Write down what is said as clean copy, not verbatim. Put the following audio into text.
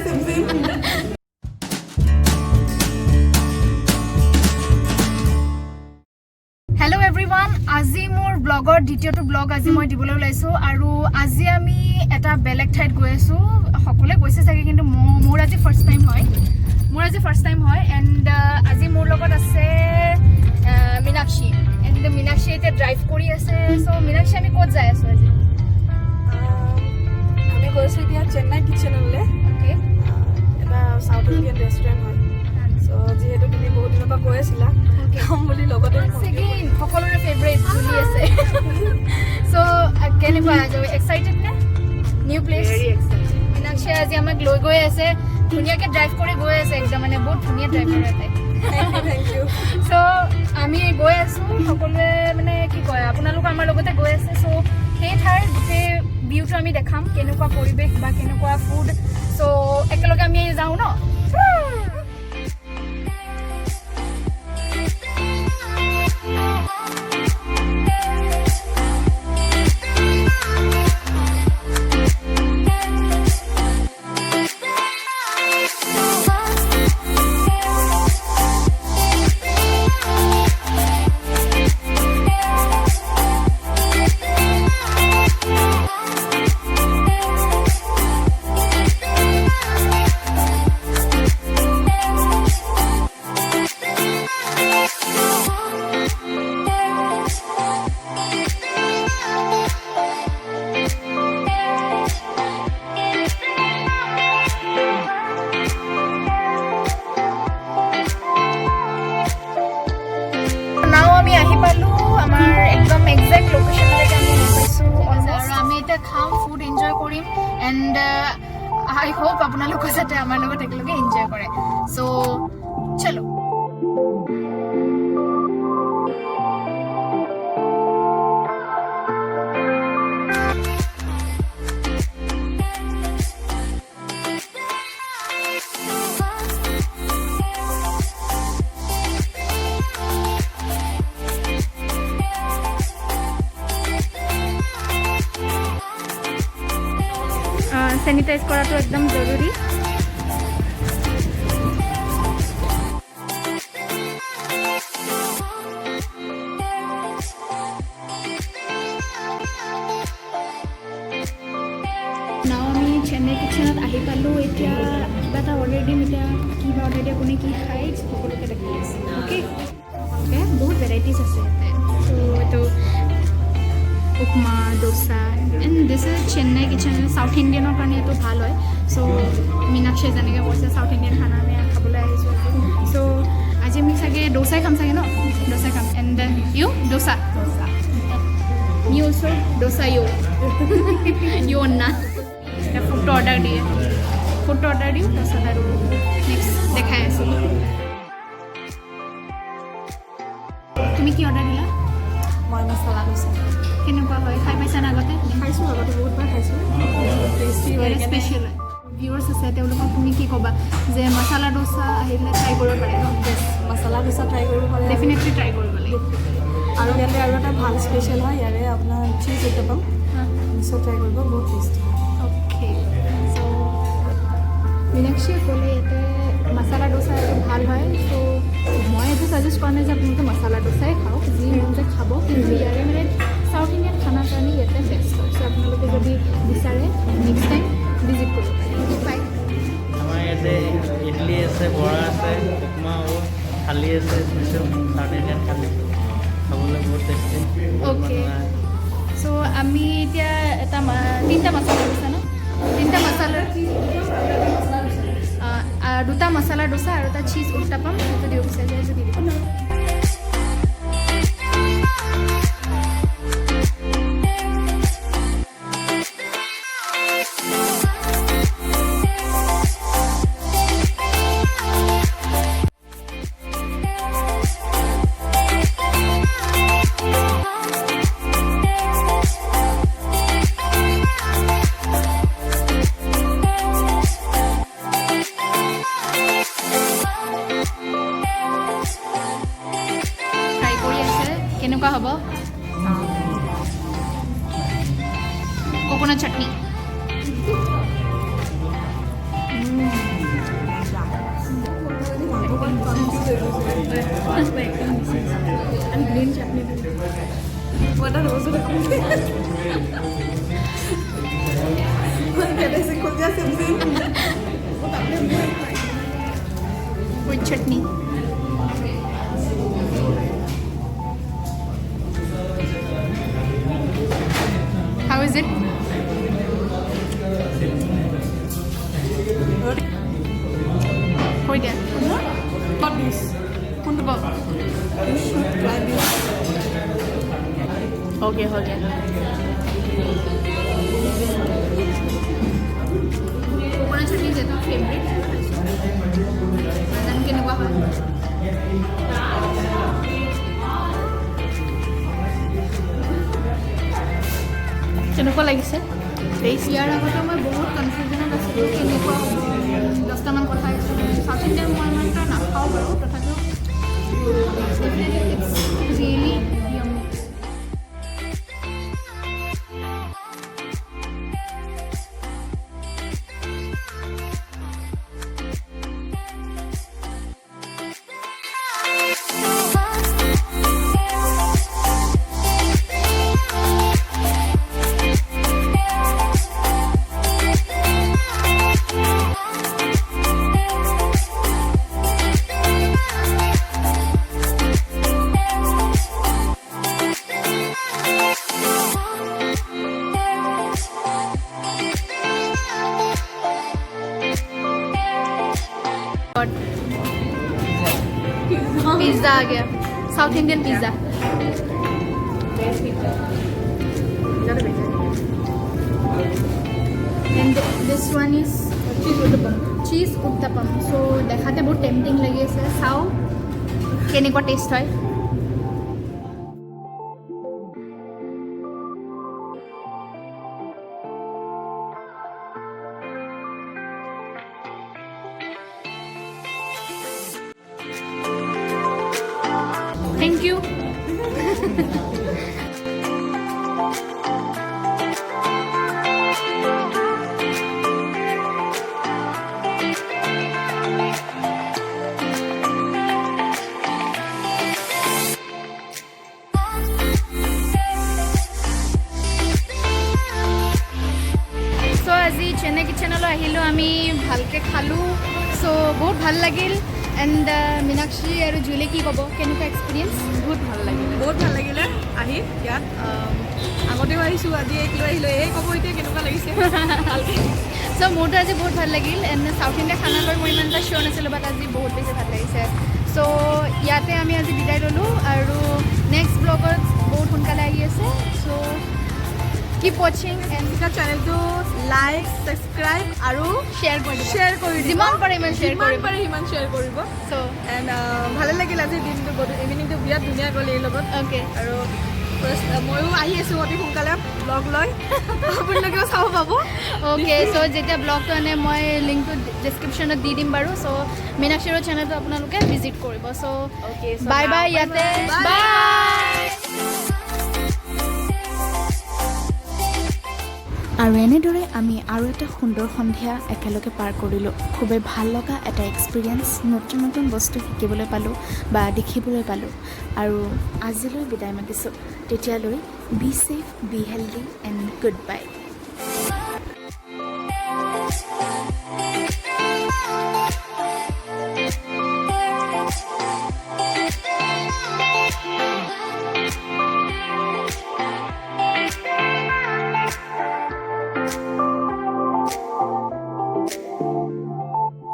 Hello everyone, আজি মোৰ ব্লগৰ দ্বিতীয়টো ব্লগ আজি মই দিবলৈ ওলাইছো আৰু আজি আমি এটা বেলেগ ঠাইত গৈ আছো সকলোৱে গৈছে চাগে কিন্তু মোৰ আজি ফাৰ্স্ট টাইম হয় এন্ড আজি মোৰ লগত আছে Meenakshi and Meenakshi এতিয়া ড্ৰাইভ কৰি আছে সো Meenakshi আমি ক'ত যাই আছো আজি আমি গৈছো এতিয়া চেন্নাই কিচেনলে ওকে এটা সাউথ ইন্ডিয়ান ৰেষ্টুৰেন্ট হয় সো যেহেতু তুমি বহুত দিনৰ পৰা গৈ আছিলা খাম বুলি লগতে সেকেন্ড সকলোৰে ফেভাৰিট জুলি আছে সো কেনেকুৱা এক্সাইটেড নে new place very excited Meenakshi আজি আমাক লৈ গৈ আছে ধুনীয়াকে ড্ৰাইভ কৰি গৈ আছে একদম মানে বহুত ধুনীয়া ড্ৰাইভ কৰে তাই থ্যাংক ইউ সো আমি গৈ আছো সকলোৱে মানে কি কয় আপোনালোক আমাৰ লগতে গৈ আছে সো সেই ঠাইৰ গোটেই ভিউটো আমি দেখাম কেনেকুৱা পৰিৱেশ বা কেনেকুৱা ফুড সো একেলগে আমি যাওঁ ন ফুড এনজয় কৰিম এন্ড আই হোপ আপোনালোকে যাতে আমাৰ লগত একেলগে এনজয় কৰে সো চলো सैनिटाइज कराটো एकदम जरूरी नाउ আমি চেন্নাই কিচেনত আহি পালো এতিয়া কিবা অলৰেডি মিটা কিবা অলৰেডি আপুনি কি খাই সকলোকে দেখি আছে ওকে ওকে বহুত ভেৰাইটিজ আছে সো এটো upma dosa and this is Chennai kitchen South Indian कारण तो ভাল হয় सो Meenakshi যেনেকৈ কৈছে साउथ इंडियन खाना আমি খাবলৈ আহিছো सो আজি আমি চাগে ডোসাই খাম চাগে ন ডোসা খাম and you dosa me also dosa you না ফুড অর্ডার দিয়ে ডোসা আৰু নেক্সট দেখাই আছো তুমি কি অৰ্ডাৰ দিলা মই মছলা ডোসা কেনেকুৱা হয় খাই পাইছা না আগতে খাইছো আগতে বহুতবাৰ খাইছো টেষ্টি ভেৰি স্পেচিয়েল হয় ভিউৱাৰ্ছ আছে তেওঁলোকক তুমি কি ক'বা যে মছলা ডোসা আহিলে ট্ৰাই কৰিব পাৰে মছলা ডোসা ট্ৰাই কৰিব পাৰে ডেফিনেটলি ট্ৰাই কৰিব লাগে আৰু ইয়াতে আৰু এটা ভাল স্পেচিয়েল হয় ইয়াৰে আপোনাৰ চিজ উত্তাপম নিশ্চয় ট্ৰাই কৰিব বহুত টেষ্টি অ'কে চ' Meenakshi ক'লে ইয়াতে মছলা ডোসা এইটো ভাল হয় চ' মই এইটো ছাজেষ্ট কৰা নাই যে আপোনালোকে মছলা ডোসাই খাওক যি মন যায় খাব কিন্তু ইয়াৰে মানে সাউথ ইন্ডিয়ান খানাৰ কাৰণে ইয়াতে বেষ্ট হয় চ' আপোনালোকে যদি বিচাৰে নেক্সট টাইম ভিজিট কৰিব পাৰে আমাৰ ইয়াতে ইডলি আছে বৰা আছে উপমা আৰু থালি আছে স্পেচিয়েল সাউথ ইণ্ডিয়ান থালি খাবলৈ বহুত টেষ্টি অ'কে চ' আমি এতিয়া এটা তিনিটা মছলা ডোসা ন তিনিটা মছলা দুটা মছলা ডোসা আৰু এটা চিজ উত্তাপম সেইটো দিব বিচাৰিছে যদি দিব কেনেকুৱা হ'ব coconut chutney and green chutney. What are those? With chutney. How is it? Hold it. Not this. Kung ba? You should try this. Okay, hold it. Coconut chutney is your favorite. Then can you go? কেনেকুৱা লাগিছে test? ইয়াৰ আগতে মই বহুত কনফিউজনত আছিলোঁ কেনেকুৱা হ'ব। 10টামান কথা আছিলোঁ চাউথ ইণ্ডিয়ান মই ইমান এটা নাখাওঁ বাৰু, তথাপিও ৰিয়েলি য়ামি। पिज्जा आ गया, south Indian pizza. And this one is चीज उत्तपम। सो देखाते बहुत टेम्पटिंग लगी আছে, চাও কেনেকুৱা টেষ্ট হয়। Thank you. So আজি চেন্নাই কিচেনলৈ আহিলোঁ, আমি ভালকৈ খালোঁ। সো বহুত ভাল লাগিল। এণ্ড মীনাক্ষী আৰু জুলি কি ক'ব, কেনেকুৱা এক্সপিৰিয়েঞ্চ? বহুত ভাল লাগিলে আহি ইয়াত। আগতেও আহিছোঁ, আজি এক লৈ আহিলোঁ। এই ক'ব এতিয়া কেনেকুৱা লাগিছে ভালকৈ। চ' মোৰতো আজি বহুত ভাল লাগিল। এণ্ড চাউথ ইণ্ডিয়া খানা লৈ মই ইমান এটা চিয়'ৰ নাছিলোঁ, বাট আজি বহুত বেছি ভাল লাগিছে। চ' ইয়াতে আমি আজি বিদায় ল'লোঁ আৰু নেক্সট ব্লগত বহুত সোনকালে আহি আছে। চ' কিপ ৱাচিং এণ্ড চেনেলটো লাইক, ছাবস্ক্ৰাইব আৰু শ্বেয়াৰ কৰি যিমান পাৰে ইমান শ্বেয়াৰ কৰিব। সিমান শ্বেয়াৰ কৰিব। চ' এণ্ড ভালে লাগিল আজি দিনটো, ইভিনিংটো বিৰাট ধুনীয়া গ'ল এই লগত। অ'কে, আৰু ফাৰ্ষ্ট ময়ো আহি আছোঁ অতি সোনকালে ব্লগ লৈ, আপোনালোকেও চাব পাব। অ'কে, চ' যেতিয়া ব্লগটো আনে মই লিংকটো ডিছক্ৰিপশ্যনত দি দিম বাৰু। চ' মীনাক্ষীৰ চেনেলটো আপোনালোকে ভিজিট কৰিব। চ' বাই বাই ইয়াতে, বাই। আৰু এনেদৰে আমি আৰু এটা সুন্দৰ সন্ধিয়া একেলগে পাৰ কৰিলোঁ। খুবেই ভাল লগা এটা এক্সপিৰিয়েঞ্চ, নতুন নতুন বস্তু শিকিবলৈ পালোঁ বা দেখিবলৈ পালোঁ। আৰু আজিলৈ বিদায় মাতিছোঁ। তেতিয়ালৈ be safe, be healthy and good bye.